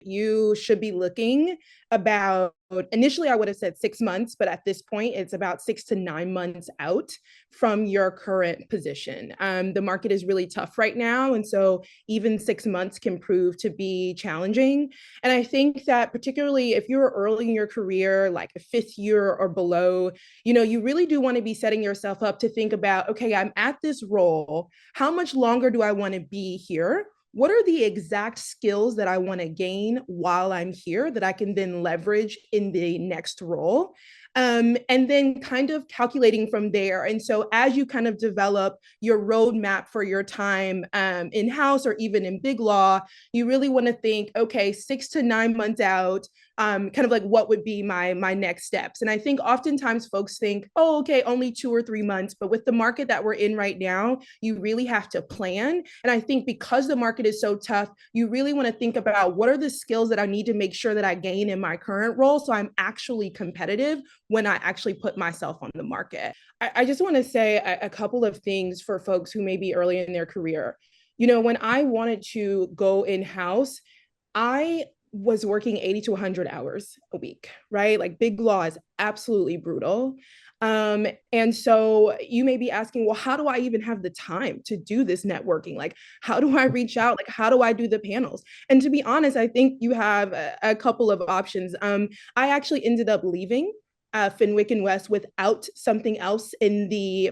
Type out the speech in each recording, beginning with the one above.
You should be looking about, initially I would have said 6 months, but at this point it's about 6 to 9 months out from your current position. The market is really tough right now, and so even 6 months can prove to be challenging. And I think that particularly if you're early in your career, like a fifth year or below, you really do want to be setting yourself up to think about, okay, I'm at this role. How much longer do I want to be here? What are the exact skills that I want to gain while I'm here that I can then leverage in the next role? And then kind of calculating from there. And so as you kind of develop your roadmap for your time in-house or even in big law, you really want to think, okay, 6 to 9 months out, kind of like what would be my next steps. And I think oftentimes folks think, oh, okay, only 2 or 3 months. But with the market that we're in right now, you really have to plan. And I think because the market is so tough, you really want to think about what are the skills that I need to make sure that I gain in my current role so I'm actually competitive when I actually put myself on the market. I just want to say a couple of things for folks who may be early in their career. When I wanted to go in-house, I was working 80 to 100 hours a week, right? Like big law is absolutely brutal. And so you may be asking, well, how do I even have the time to do this networking? Like, how do I reach out? Like, how do I do the panels? And to be honest, I think you have a couple of options. I actually ended up leaving Fenwick and West without something else in the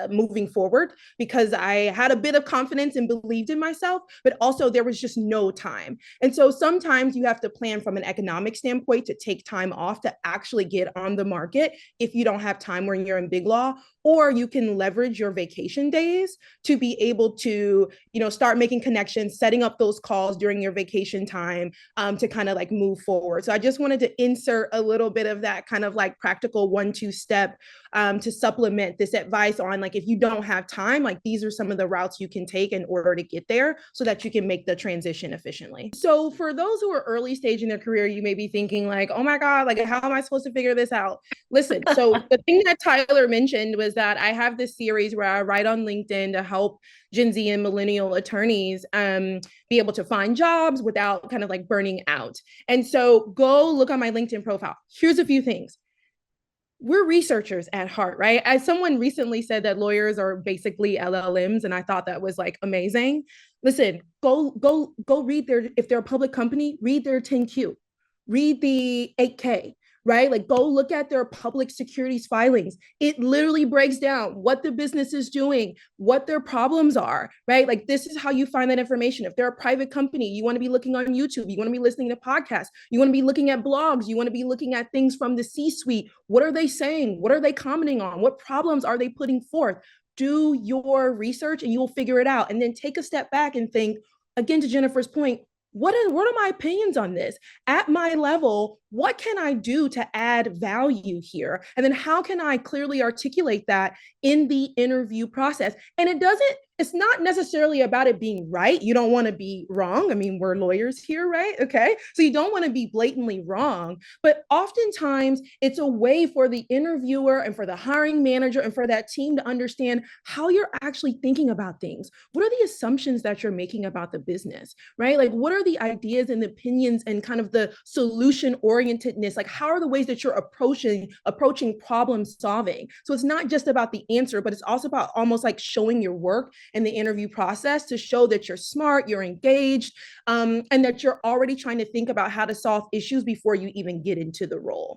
moving forward because I had a bit of confidence and believed in myself, but also there was just no time. And so sometimes you have to plan from an economic standpoint to take time off to actually get on the market if you don't have time when you're in big law, or you can leverage your vacation days to be able to, start making connections, setting up those calls during your vacation time to kind of like move forward. So I just wanted to insert a little bit of that kind of like practical 1-2 step to supplement this advice on like, if you don't have time, like these are some of the routes you can take in order to get there so that you can make the transition efficiently. So for those who are early stage in their career, you may be thinking like, oh my God, like how am I supposed to figure this out? Listen, so the thing that Tyler mentioned was that I have this series where I write on LinkedIn to help Gen Z and millennial attorneys be able to find jobs without kind of like burning out. And so go look on my LinkedIn profile. Here's a few things. We're researchers at heart, right? As someone recently said that lawyers are basically LLMs, and I thought that was like amazing. Listen, go read their, if they're a public company, read their 10Q, read the 8K, right? Like go look at their public securities filings. It literally breaks down what the business is doing, what their problems are, right? Like this is how you find that information. If they're a private company, you want to be looking on YouTube, you want to be listening to podcasts, you want to be looking at blogs, you want to be looking at things from the C-suite. What are they saying? What are they commenting on? What problems are they putting forth? Do your research and you will figure it out. And then take a step back and think, again, to Jennifer's point, what are my opinions on this? At my level, what can I do to add value here? And then how can I clearly articulate that in the interview process? And it's not necessarily about it being right. You don't want to be wrong. I mean, we're lawyers here, right? Okay. So you don't want to be blatantly wrong, but oftentimes it's a way for the interviewer and for the hiring manager and for that team to understand how you're actually thinking about things. What are the assumptions that you're making about the business, right? Like, what are the ideas and opinions and kind of the solution orientedness? Like, how are the ways that you're approaching problem solving? So it's not just about the answer, but it's also about almost like showing your work in the interview process to show that you're smart, you're engaged, and that you're already trying to think about how to solve issues before you even get into the role.